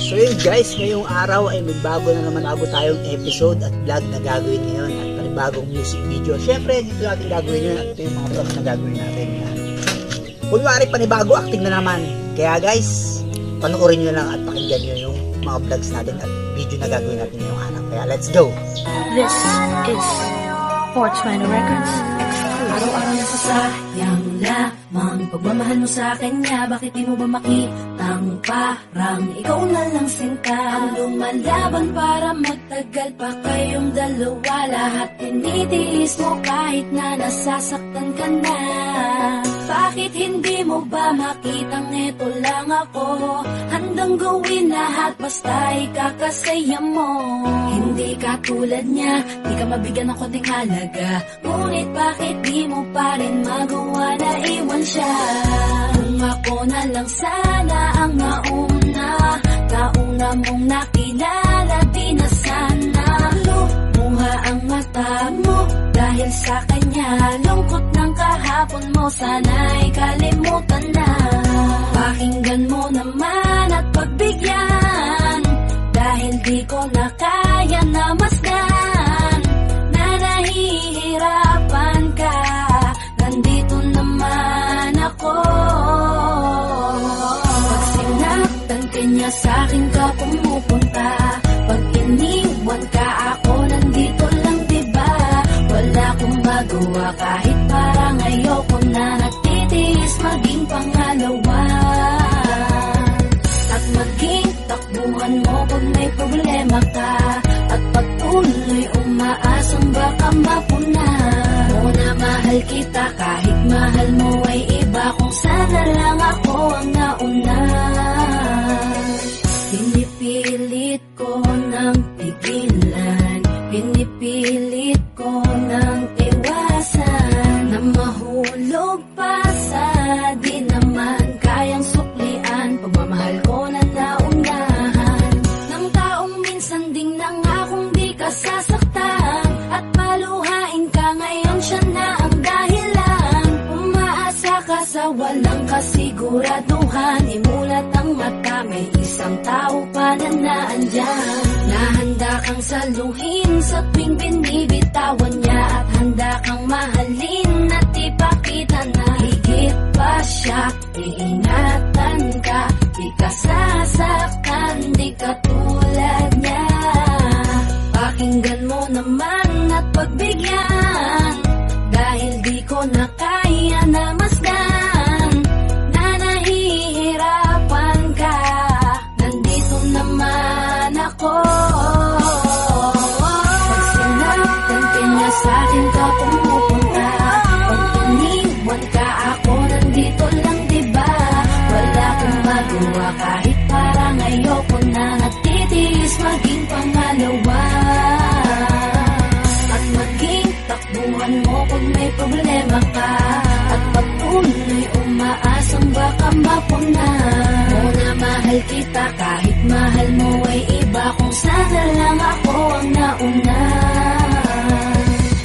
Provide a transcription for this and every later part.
So yun guys, ngayong araw ay may bago na naman tayong episode at vlog na gagawin ngayon at panibagong music video. Syempre, dito natin gagawin yun at ito yung mga vlogs na gagawin natin. Kunwari panibago acting na naman. Kaya guys, panoorin nyo lang at pakinggan nyo yung mga vlogs natin at video na gagawin natin ngayong araw. Kaya let's go! This is 420 Records. Araw-araw na sasayang lamang pagmamahal mo sa kanya. Bakit di mo ba makitang parang ikaw na lang sinta ang lumalaban para magtagal pa kayong dalawa? Lahat tinitiis mo kahit na nasasaktan ka na. Bakit hindi mo ba makitang eto lang ako? Handang gawin lahat basta ikakasaya mo. Hindi ka tulad niya, di ka mabigyan ng konting halaga. Ngunit bakit di mo pa rin magawa na iwan siya? Kung ako na lang sana ang nauna mong nakilala, di na sana lumuha ang mata mo dahil sa kanya. Lungkot ng kahapon mo, sana'y kalimutan na. Pakinggan mo naman at pagbigyan, dahil di ko na kaya na masdan na nahihirapan ka. Nandito naman ako. Pag sinaktan ka niya, sa'kin ka pumupunta. Pag iniwan ka ako, nandito lang diba? Wala akong magawa kahit parang ayoko na. Nagtitiis maging pangalawa at maging takbuhan mo pag may problema ka. At pagtuloy umaasang baka mapuna mo na mahal kita kahit mahal mo ay iba. Kung sana lang ako ang nauna. Pinipilit ko ng pigilan, pinipilit ko ng iwasan na mahulog pa sa di naman kayang suklian. Pagmamahal ko na naunahan ng taong minsan ding nangakong di ka sasaktan. At paluhain ka ngayon, siya na ang dahilan. Umaasa ka sa walang kasiguraduhan. Imulat ang mata, may isang tao pa na naandyan. Nahanda kang saluhin sa tuwing binibitawan niya. At handa kang mahalin at ipakita na higit pa siya. Iingatan ka, di ka sasaktan, di ka tulad niya. Pakinggan mo naman at pagbigyan, dahil di ko na kaya na masdan na nahihirapan ka. Nandito naman ako. Pag sinaktan ka niya, sa'kin ka pumupunta. Pag iniwan ka ako, nandito lang diba? Wala akong magawa kahit parang ayoko na. Nagtitiis maging pangalawa at maging takbuhan mo pag may problema ka. At pagtuloy umaasang baka mapuna mo na mahal kita kahit mahal mo ay iba. Kung sana lang ako ang nauna.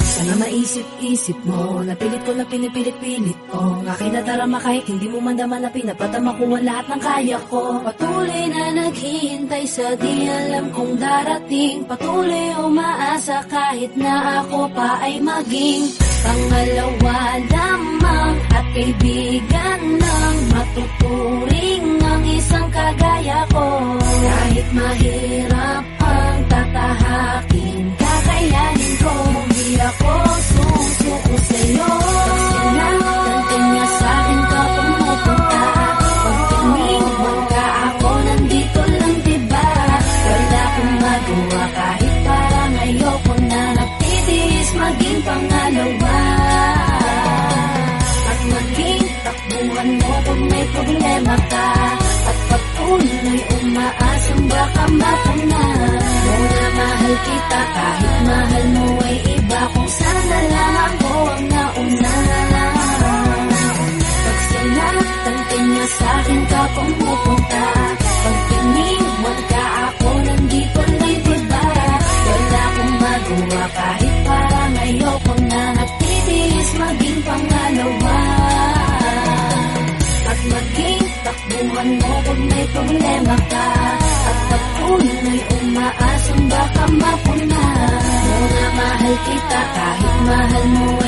Sana maisip-isip mo, napilit ko na pinipilit-pilit ko. Ang aking nadarama kahit hindi mo man daman na pinapatama ko ang lahat ng kaya ko. Patuloy na naghihintay sa di alam kung darating. Patuloy umaasa kahit na ako pa ay maging pangalawa lamang at kaibigan ng matuturing ang isang kagaya ko. Kahit mahirap ang tatahakin, kakayanin ko. Hindi ako susuko sa'yo. Pag sinaktan ka niya, sa'kin ka pumupunta. Pag iniwan ka ako, nandito lang diba? Wala akong magawa kahit parang ayoko na. Nagtitiis maging pangalawa at maging takbuhan mo pag may problema ka. At pagtuloy umaasang baka mapuna mo na mahal kita kahit mahal mo ay iba. Kung sana lang ako ang nauna. Pag sinaktan ka niya, sa'kin ka pumupunta. Pag iniwan ka ako, nandito lang diba? Wala akong magawa kahit parang ayoko na. Nagtitiis maging pangalawa at maging takbuhan mo pag may problema ka. At Asan ba ka mapuna? Muna mahal kita kahit mahal mo